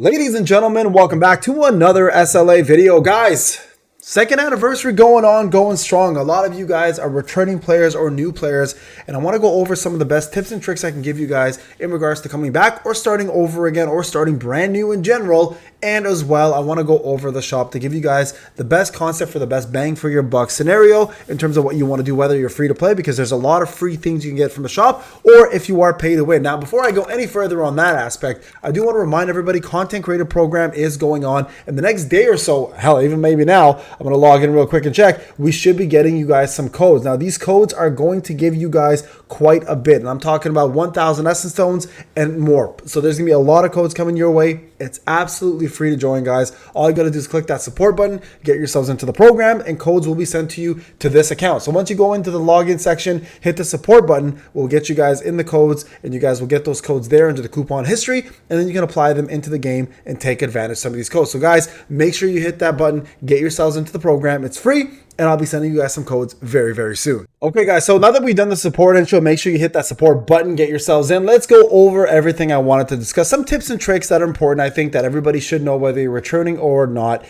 Ladies and gentlemen, welcome back to another SLA video. Guys, second anniversary going strong. A lot of you guys are returning players or new players, and I want to go over some of the best tips and tricks I can give you guys in regards to coming back or starting over again or starting brand new in general. And as well, I want to go over the shop to give you guys the best concept for the best bang for your buck scenario in terms of what you want to do, whether you're free to play, because there's a lot of free things you can get from the shop, or if you are pay to win. Now, before I go any further on that aspect, I do want to remind everybody content creator program is going on, and the next day or so, hell, even maybe now, I'm going to log in real quick and check. We should be getting you guys some codes. Now, these codes are going to give you guys quite a bit, and I'm talking about 1,000 essence stones and more. So there's going to be a lot of codes coming your way. It's absolutely free to join, guys. All you got to do is click that support button, get yourselves into the program, and codes will be sent to you to this account. So once you go into the login section, hit the support button, we'll get you guys in the codes, and you guys will get those codes there into the coupon history, and then you can apply them into the game and take advantage of some of these codes. So guys, make sure you hit that button, get yourselves into the program. It's free, and I'll be sending you guys some codes very, very soon. Okay, guys, so now that we've done the support intro, make sure you hit that support button, get yourselves in. Let's go over everything I wanted to discuss. Some tips and tricks that are important. I think that everybody should know whether you're returning or not.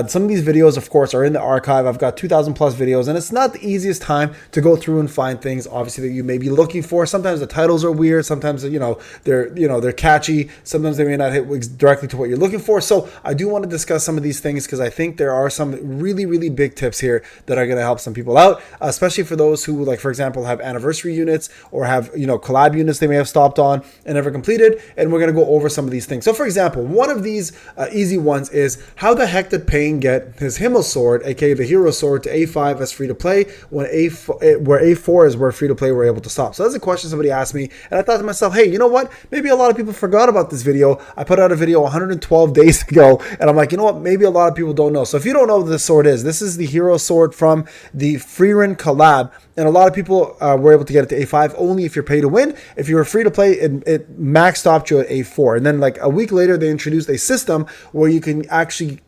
Some of these videos, of course, are in the archive. I've got 2,000 plus videos, and it's not the easiest time to go through and find things, obviously, that you may be looking for. Sometimes the titles are weird. Sometimes, they're catchy. Sometimes they may not hit directly to what you're looking for. So I do want to discuss some of these things because I think there are some really, really big tips here that are going to help some people out, especially for those who, like, for example, have anniversary units or have, collab units they may have stopped on and never completed. And we're going to go over some of these things. So, for example, one of these easy ones is, how the heck did Payne get his Himmel sword, aka the hero sword, to A5 as free to play when where A4 is where free to play we're able to stop? So that's a question somebody asked me, and I thought to myself, hey, you know what? Maybe a lot of people forgot about this video. I put out a video 112 days ago, and I'm like, you know what? Maybe a lot of people don't know. So if you don't know what this sword is, this is the hero sword from the Freerun collab, and a lot of people were able to get it to A5 only if you're pay to win. If you were free to play, it max stopped you at A4. And then like a week later, they introduced a system where you can actually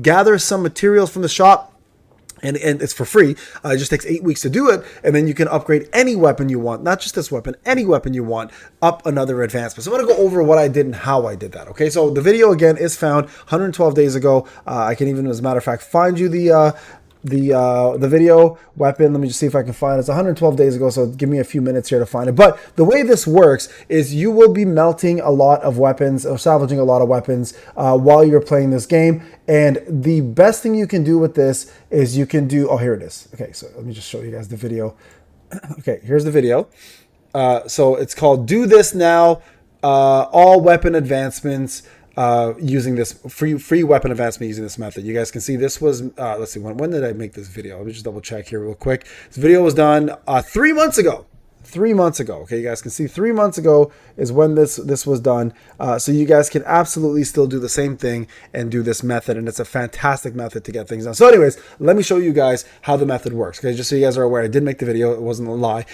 gather some materials from the shop, and it's for free. It just takes 8 weeks to do it, and then you can upgrade any weapon you want, not just this weapon, any weapon you want, up another advancement. So I'm going to go over what I did and how I did that. Okay, so the video again is found 112 days ago. I can even, as a matter of fact, find you the video weapon. Let me just see if I can find it. It's 112 days ago, so give me a few minutes here to find it. But the way this works is you will be melting a lot of weapons or salvaging a lot of weapons while you're playing this game. And the best thing you can do with this is you can do, oh, here it is. Okay, so let me just show you guys the video. Okay, here's the video. So it's called Do This Now, All Weapon Advancements, using this free weapon advancement using this method. You guys can see this was let's see, when did I make this video? Let me just double check here real quick. This video was done 3 months ago. 3 months ago. Okay, you guys can see 3 months ago is when this was done. So you guys can absolutely still do the same thing and do this method, and it's a fantastic method to get things done. So anyways, let me show you guys how the method works. Okay, just so you guys are aware, I did make the video. It wasn't a lie.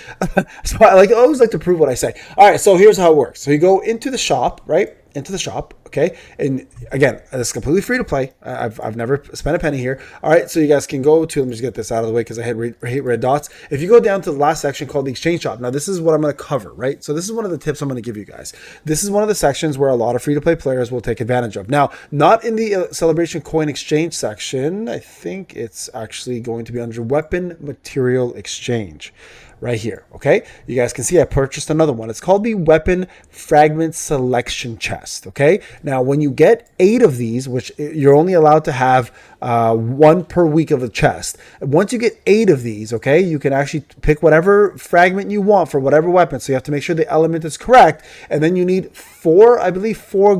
So I always like to prove what I say. All right, so here's how it works. So you go into the shop, right? Into the shop, okay? And again, it's completely free to play. I've never spent a penny here. All right, so you guys can go to, let me just get this out of the way because I hate red dots. If you go down to the last section called the exchange shop, now this is what I'm going to cover, right? So this is one of the tips I'm going to give you guys. This is one of the sections where a lot of free to play players will take advantage of. Now, not in the celebration coin exchange section. I think it's actually going to be under weapon material exchange. Right here, okay? You guys can see I purchased another one. It's called the Weapon Fragment Selection Chest, okay? Now, when you get 8 of these, which you're only allowed to have 1 per week of a chest. Once you get 8 of these, okay, you can actually pick whatever fragment you want for whatever weapon. So you have to make sure the element is correct, and then you need 4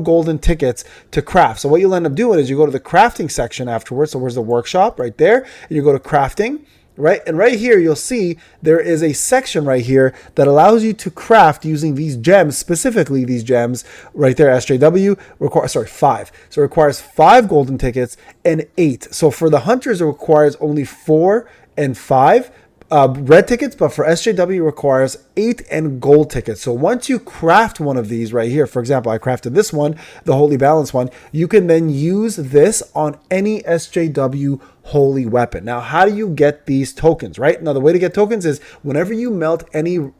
golden tickets to craft. So what you'll end up doing is you go to the crafting section afterwards. So where's the workshop? Right there. And you go to crafting. Right, and right here you'll see there is a section right here that allows you to craft using these gems, specifically these gems right there. SJW requires 5, so it requires 5 golden tickets and 8. So for the hunters it requires only 4 and 5 red tickets, but for SJW it requires 8 and gold tickets. So once you craft one of these right here, for example, I crafted this one, the Holy Balance one, you can then use this on any SJW holy weapon. Now, how do you get these tokens, right? Now, the way to get tokens is whenever you melt any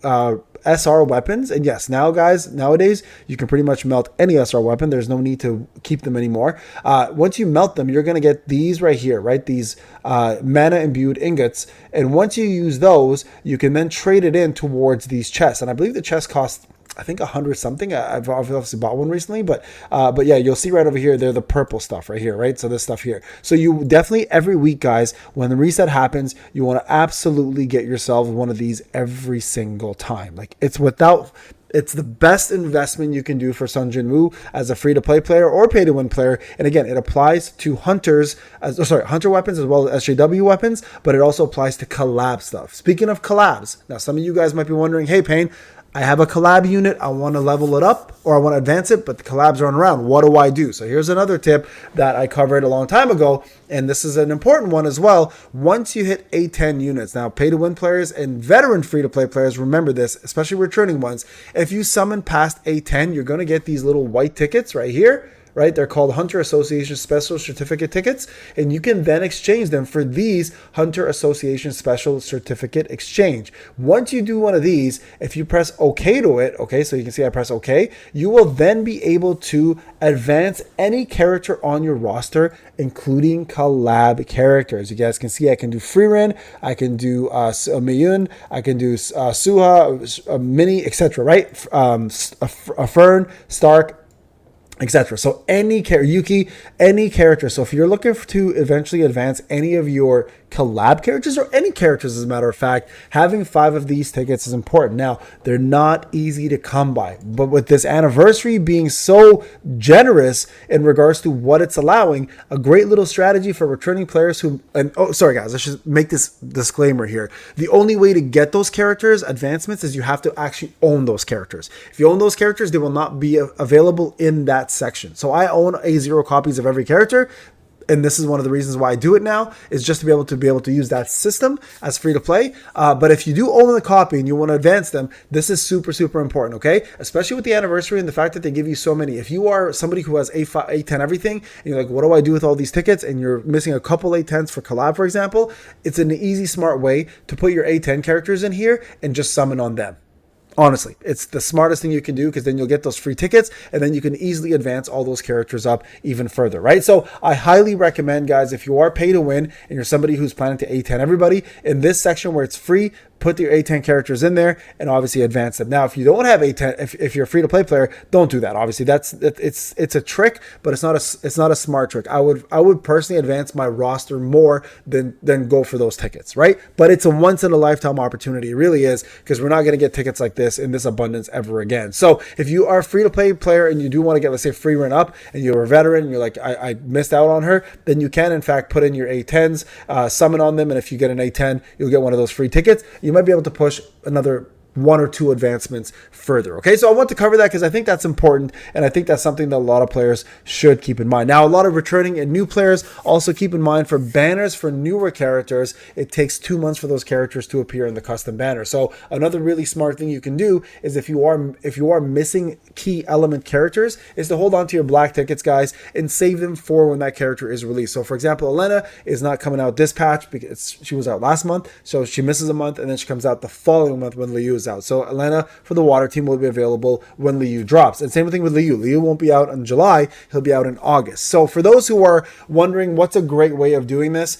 SR weapons, and yes, now guys, nowadays you can pretty much melt any SR weapon. There's no need to keep them anymore. Once you melt them, you're going to get these right here, right? These mana imbued ingots. And once you use those, you can then trade it in towards these chests. And I believe the chest costs, I think 100 something. I've obviously bought one recently, but yeah, you'll see right over here, they're the purple stuff right here, right? So this stuff here. So you definitely every week, guys, when the reset happens, you want to absolutely get yourself one of these every single time. Like it's the best investment you can do for Sun Jin Woo as a free-to-play player or pay-to-win player. And again, it applies to hunter weapons as well as SJW weapons, but it also applies to collab stuff. Speaking of collabs, now some of you guys might be wondering, hey, Payne, I have a collab unit. I want to level it up or I want to advance it, but the collabs aren't around. What do I do? So here's another tip that I covered a long time ago, and this is an important one as well. Once you hit A10 units, now pay-to-win players and veteran free-to-play players, remember this, especially returning ones. If you summon past A10, you're going to get these little white tickets right here. Right? They're called Hunter Association Special Certificate tickets, and you can then exchange them for these Hunter Association Special Certificate exchange. Once you do one of these, if you press OK to it, okay, so you can see I press OK, you will then be able to advance any character on your roster, including collab characters. You guys can see I can do Freerin, I can do Miyun, I can do Suha, Mini, etc. Right? A Fern, Stark, etc. So any character, Yuki, any character. So if you're looking to eventually advance any of your collab characters or any characters, as a matter of fact, having 5 of these tickets is important. Now, they're not easy to come by, but with this anniversary being so generous in regards to what it's allowing, a great little strategy for returning players who, and oh, sorry guys, I should make this disclaimer here. The only way to get those characters advancements is you have to actually own those characters. If you own those characters, they will not be available in that section. So I own A0 copies of every character. And this is one of the reasons why I do it now, is just to be able to use that system as free to play. But if you do own the copy and you want to advance them, this is super, super important, okay? Especially with the anniversary and the fact that they give you so many. If you are somebody who has A5, A10 everything, and you're like, what do I do with all these tickets? And you're missing a couple A10s for collab, for example, it's an easy, smart way to put your A10 characters in here and just summon on them. Honestly, it's the smartest thing you can do, because then you'll get those free tickets and then you can easily advance all those characters up even further, right? So I highly recommend, guys, if you are pay to win and you're somebody who's planning to A10 everybody, in this section where it's free, put your A10 characters in there and obviously advance them. Now, if you don't have A10, if you're a free-to-play player, don't do that. Obviously, it's a trick, but it's not a smart trick. I would personally advance my roster more than go for those tickets, right? But it's a once in a lifetime opportunity. It really is, because we're not going to get tickets like this in this abundance ever again. So if you are a free-to-play player and you do want to get, let's say, free run up, and you're a veteran and you're like, I missed out on her, then you can in fact put in your A10s, summon on them, and if you get an A10, you'll get one of those free tickets. You might be able to push another 1 or 2 advancements further. Okay, so I want to cover that because I think that's important, and I think that's something that a lot of players should keep in mind. Now, a lot of returning and new players also keep in mind, for banners for newer characters, it takes 2 months for those characters to appear in the custom banner. So another really smart thing you can do is, if you are missing key element characters, is to hold on to your black tickets, guys, and save them for when that character is released. So for example, Elena is not coming out this patch because she was out last month, so she misses a month and then she comes out the following month when Liu is out. So Elena for the water team will be available when Liu drops. And same thing with Liu. Liu won't be out in July, he'll be out in August. So for those who are wondering what's a great way of doing this,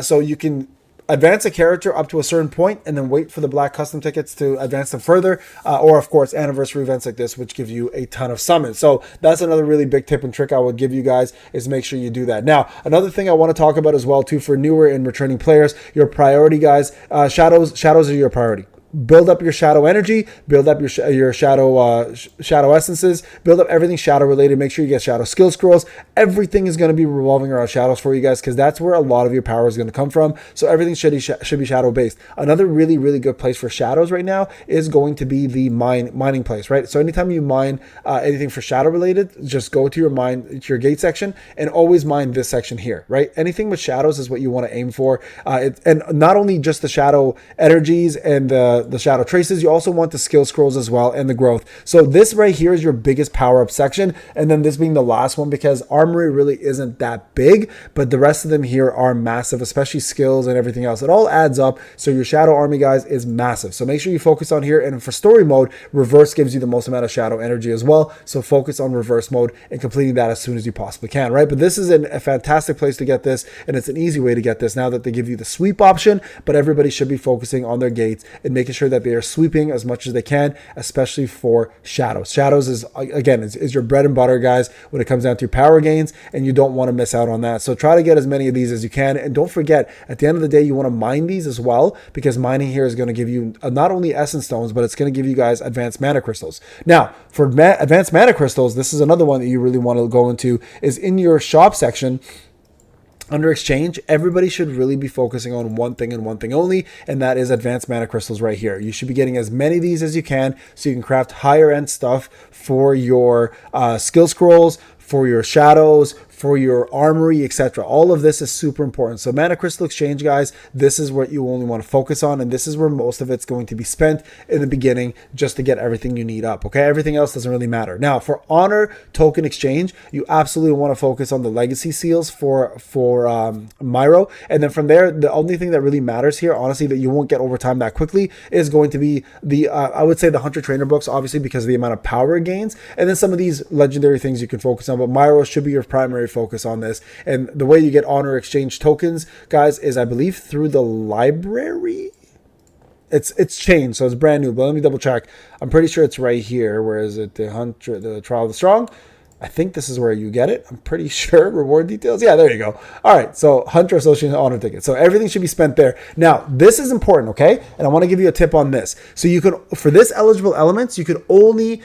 so you can advance a character up to a certain point and then wait for the black custom tickets to advance them further, or of course anniversary events like this, which give you a ton of summons. So that's another really big tip and trick I would give you guys, is make sure you do that. Now, another thing I want to talk about as well too, for newer and returning players, your priority, guys, shadows are your priority. Build up your shadow energy, build up your shadow essences, build up everything shadow related. Make sure you get shadow skill scrolls. Everything is going to be revolving around shadows for you guys, because that's where a lot of your power is going to come from. So everything should be shadow based. Another really, really good place for shadows right now is going to be the mining place, right? So anytime you mine anything for shadow related, just go to your gate section and always mine this section here, right? Anything with shadows is what you want to aim for. And not only just the shadow energies and the the shadow traces. You also want the skill scrolls as well and the growth. So this right here is your biggest power up section, and then this being the last one because armory really isn't that big, but the rest of them here are massive, especially skills and everything else. It all adds up. So your shadow army, guys, is massive. So make sure you focus on here. And for story mode, reverse gives you the most amount of shadow energy as well. So focus on reverse mode and completing that as soon as you possibly can, right? But this is a fantastic place to get this, and it's an easy way to get this now that they give you the sweep option. But everybody should be focusing on their gates and making sure that they are sweeping as much as they can, especially for shadows. Shadows is, again, is your bread and butter, guys, when it comes down to your power gains, and you don't want to miss out on that. So try to get as many of these as you can. And don't forget, at the end of the day, you want to mine these as well, because mining here is going to give you not only essence stones, but it's going to give you guys advanced mana crystals. Now, for advanced mana crystals, this is another one that you really want to go into, is in your shop section. Under exchange, everybody should really be focusing on one thing and one thing only, and that is advanced mana crystals right here. You should be getting as many of these as you can so you can craft higher end stuff for your skill scrolls, for your shadows, for your armory, etc. All of this is super important. So mana crystal exchange, guys, this is what you only want to focus on, and this is where most of it's going to be spent in the beginning, just to get everything you need up. Okay, everything else doesn't really matter. Now, for honor token exchange, you absolutely want to focus on the legacy seals for Myro, and then from there, the only thing that really matters here, honestly, that you won't get over time that quickly, is going to be the I would say the Hunter Trainer books, obviously because of the amount of power gains, and then some of these legendary things you can focus on. But Myro should be your primary focus on this. And the way you get honor exchange tokens, guys, is I believe through the library. It's changed, so it's brand new, but let me double check. I'm pretty sure it's right here. Where is it? The Trial of the Strong. I think this is where you get it. I'm pretty sure. Reward details. Yeah, there you go. All right. So Hunter Association Honor Ticket. So everything should be spent there. Now, this is important, okay? And I want to give you a tip on this. So you can, for this eligible elements, you can only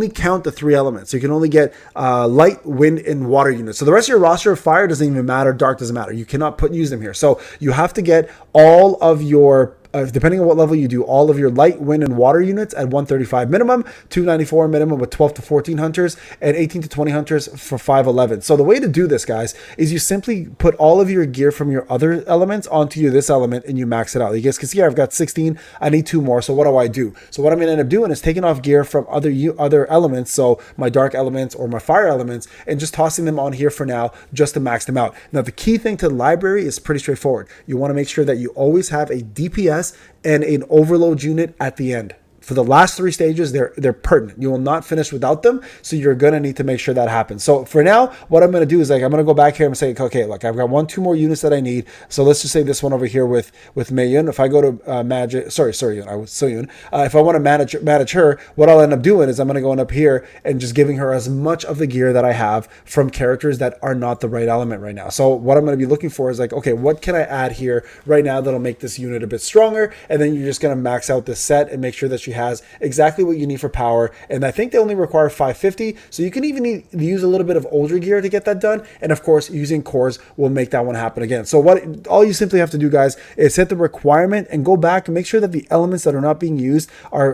count the 3 elements. So you can only get light, wind, and water units. So the rest of your roster of fire doesn't even matter. Dark doesn't matter. You cannot use them here. So you have to get all of your depending on what level you do, all of your light, wind, and water units at 135 minimum, 294 minimum with 12 to 14 hunters, and 18 to 20 hunters for 511. So the way to do this, guys, is you simply put all of your gear from your other elements onto this element and you max it out. You guys can see here I've got 16. I need 2 more. So what do? So what I'm going to end up doing is taking off gear from other elements, so my dark elements or my fire elements, and just tossing them on here for now just to max them out. Now, the key thing to the library is pretty straightforward. You want to make sure that you always have a DPS and an overload unit at the end. For the last 3 stages, they're pertinent. You will not finish without them, so you're going to need to make sure that happens. So for now, what I'm going to do is I'm going to go back here and say, okay, look, I've got 2 more units that I need. So let's just say this one over here with Meiyun. If I go to manage, if I want to manage her, what I'll end up doing is I'm going to go up here and just giving her as much of the gear that I have from characters that are not the right element right now. So what I'm going to be looking for is okay, what can I add here right now that'll make this unit a bit stronger? And then you're just going to max out this set and make sure that she has exactly what you need for power. And I think they only require 550, so you can even use a little bit of older gear to get that done. And of course, using cores will make that one happen again. So all you simply have to do, guys, is hit the requirement and go back and make sure that the elements that are not being used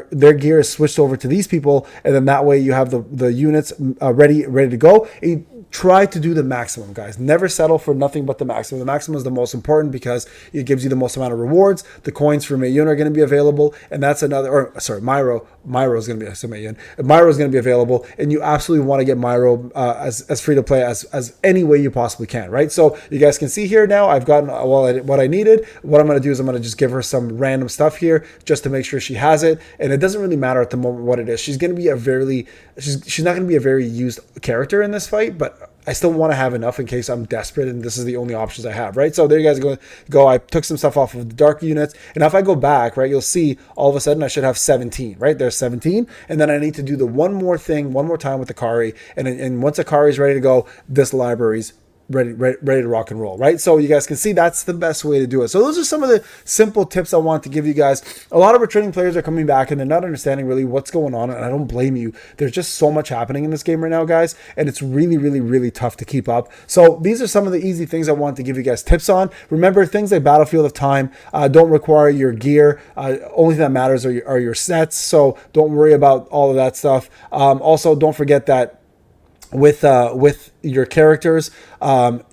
their gear is switched over to these people, and then that way you have the units ready to go. Try to do the maximum, guys. Never settle for nothing but the maximum. The maximum is the most important because it gives you the most amount of rewards. The coins for Meiyun are going to be available, and that's Myro is going to be Meiyun. Myro is going to be available, and you absolutely want to get Myro as free to play as any way you possibly can, right? So you guys can see here now I've gotten what I needed. What I'm going to do is I'm going to just give her some random stuff here just to make sure she has it, and it doesn't really matter at the moment what it is. She's going to be she's not going to be a very used character in this fight, but I still want to have enough in case I'm desperate and this is the only options I have, right? So there you guys go. I took some stuff off of the dark units, and if I go back, right, you'll see all of a sudden I should have 17, right? There's 17, and then I need to do the one more time with the Kari, and once the Kari is ready to go, this library's ready to rock and roll, right? So you guys can see that's the best way to do it. So those are some of the simple tips I want to give you guys. A lot of returning players are coming back and they're not understanding really what's going on, and I don't blame you. There's just so much happening in this game right now, guys, and it's really, really, really tough to keep up. So these are some of the easy things I want to give you guys tips on. Remember, things like Battlefield of Time don't require your gear. Only thing that matters are your sets, so don't worry about all of that stuff. Also, don't forget that with your characters,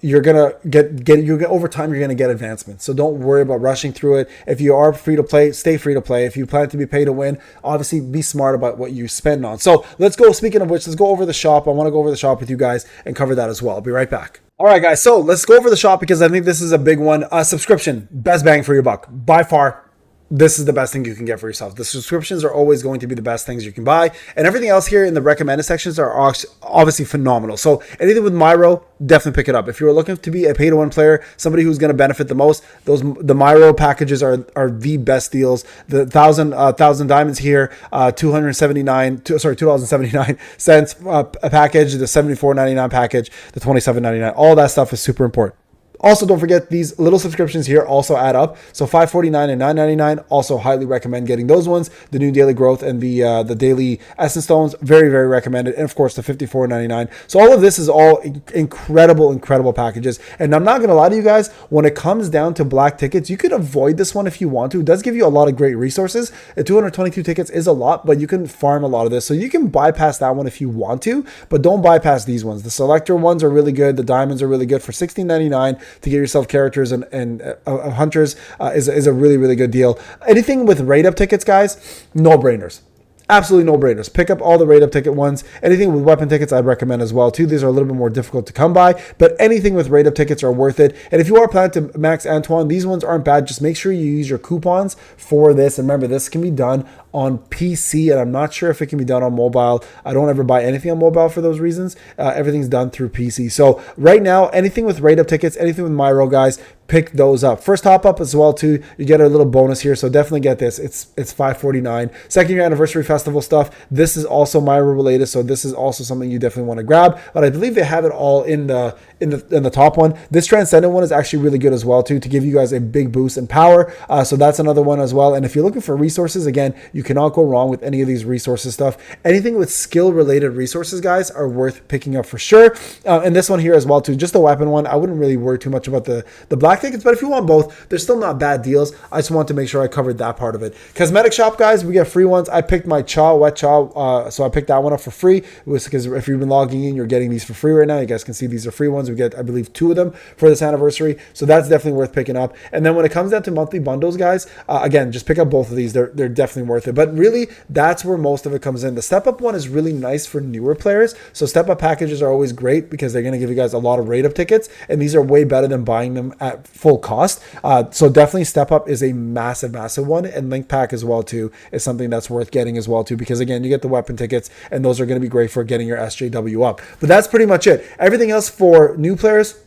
you're gonna get over time. You're gonna get advancements. So don't worry about rushing through it. If you are free to play, stay free to play. If you plan to be pay to win, obviously be smart about what you spend on. So let's go. Speaking of which, let's go over the shop. I want to go over the shop with you guys and cover that as well. I'll be right back. All right, guys. So let's go over the shop because I think this is a big one. Subscription, best bang for your buck by far. This is the best thing you can get for yourself. The subscriptions are always going to be the best things you can buy. And everything else here in the recommended sections are obviously phenomenal. So anything with Myro, definitely pick it up. If you're looking to be a pay-to-win player, somebody who's going to benefit the most, the Myro packages are the best deals. The 1,000 diamonds here, $2.79 a package, the $74.99 package, the $27.99. All that stuff is super important. Also, don't forget these little subscriptions here also add up. So $5.49 and $9.99. Also, highly recommend getting those ones. The new daily growth and the daily essence stones, very, very recommended. And of course, the $54.99. So all of this is all incredible packages. And I'm not gonna lie to you guys, when it comes down to black tickets, you could avoid this one if you want to. It does give you a lot of great resources. 222 tickets is a lot, but you can farm a lot of this. So you can bypass that one if you want to, but don't bypass these ones. The selector ones are really good. The diamonds are really good for $16.99. To get yourself characters and hunters is a really good deal. Anything with rate up tickets, guys, no brainers. Absolutely no brainers. Pick up all the rate up ticket ones. Anything with weapon tickets, I'd recommend as well too. These are a little bit more difficult to come by, but anything with rate up tickets are worth it. And if you are planning to max Antoine, these ones aren't bad. Just make sure you use your coupons for this. And remember, this can be done on PC, and I'm not sure if it can be done on mobile. I don't ever buy anything on mobile for those reasons. Everything's done through PC. So right now, anything with rate up tickets, anything with Myro, guys, pick those up. First top up as well too. You get a little bonus here, so definitely get this. It's $5.49. Second year anniversary festival stuff. This is also Myro related, so this is also something you definitely want to grab. But I believe they have it all in the top one. This transcendent one is actually really good as well too, to give you guys a big boost in power. So that's another one as well. And if you're looking for resources, again, you cannot go wrong with any of these resources stuff. Anything with skill related resources, guys, are worth picking up for sure. And this one here as well too, just the weapon one. I wouldn't really worry too much about the black tickets, but if you want both, they're still not bad deals. I just want to make sure I covered that part of it. Cosmetic shop, guys, we get free ones. I picked my wet chaw, so I picked that one up for free. It was because if you've been logging in, you're getting these for free right now. You guys can see these are free ones. We get, I believe, 2 of them for this anniversary, so that's definitely worth picking up. And then when it comes down to monthly bundles, guys, again, just pick up both of these. They're definitely worth it. But really, that's where most of it comes in. The step up one is really nice for newer players. So step up packages are always great because they're going to give you guys a lot of rate up tickets, and these are way better than buying them at full cost. So definitely step up is a massive one, and link pack as well too is something that's worth getting as well too, because again, you get the weapon tickets, and those are going to be great for getting your SJW up. But that's pretty much it. Everything else for new players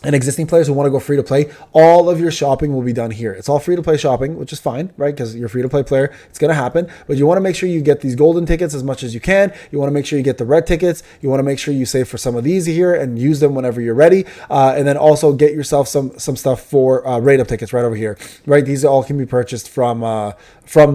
and existing players who want to go free to play, all of your shopping will be done here. It's all free to play shopping, which is fine, right? Because you're a free to play player, it's going to happen. But you want to make sure you get these golden tickets as much as you can. You want to make sure you get the red tickets. You want to make sure you save for some of these here and use them whenever you're ready. And then also get yourself some stuff for rate up tickets right over here, right? These all can be purchased from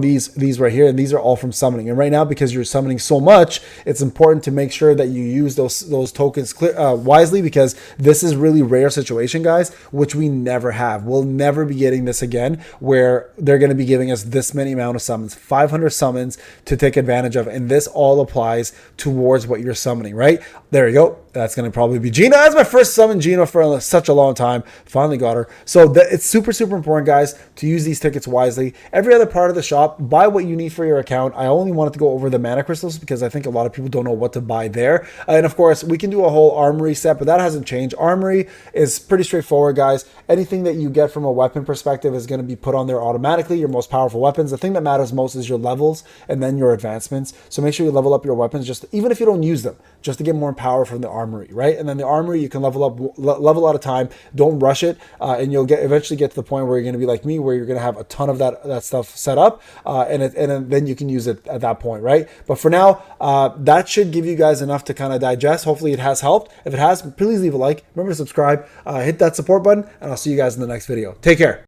these right here, and these are all from summoning. And right now, because you're summoning so much, it's important to make sure that you use those tokens wisely, because this is really rare situation, guys, which we never have. We'll never be getting this again, where they're going to be giving us this many amount of summons, 500 summons to take advantage of, and this all applies towards what you're summoning, right? There you go. That's going to probably be Gina. That's my first summon Gina for such a long time. Finally got her. So it's super important, guys, to use these tickets wisely. Every other part of the shop, buy what you need for your account. I only wanted to go over the mana crystals because I think a lot of people don't know what to buy there. And of course, we can do a whole armory set, but that hasn't changed. Armory is pretty straightforward, guys. Anything that you get from a weapon perspective is going to be put on there automatically. Your most powerful weapons. The thing that matters most is your levels and then your advancements. So make sure you level up your weapons, just even if you don't use them, just to get more power from the armory, right? And then the armory you can level out of time. Don't rush it, and you'll eventually get to the point where you're going to be like me, where you're going to have a ton of that stuff set up, and then you can use it at that point, right? But for now, that should give you guys enough to kind of digest. Hopefully it has helped. If it has, please leave a like. Remember to subscribe, hit that support button, and I'll see you guys in the next video. Take care.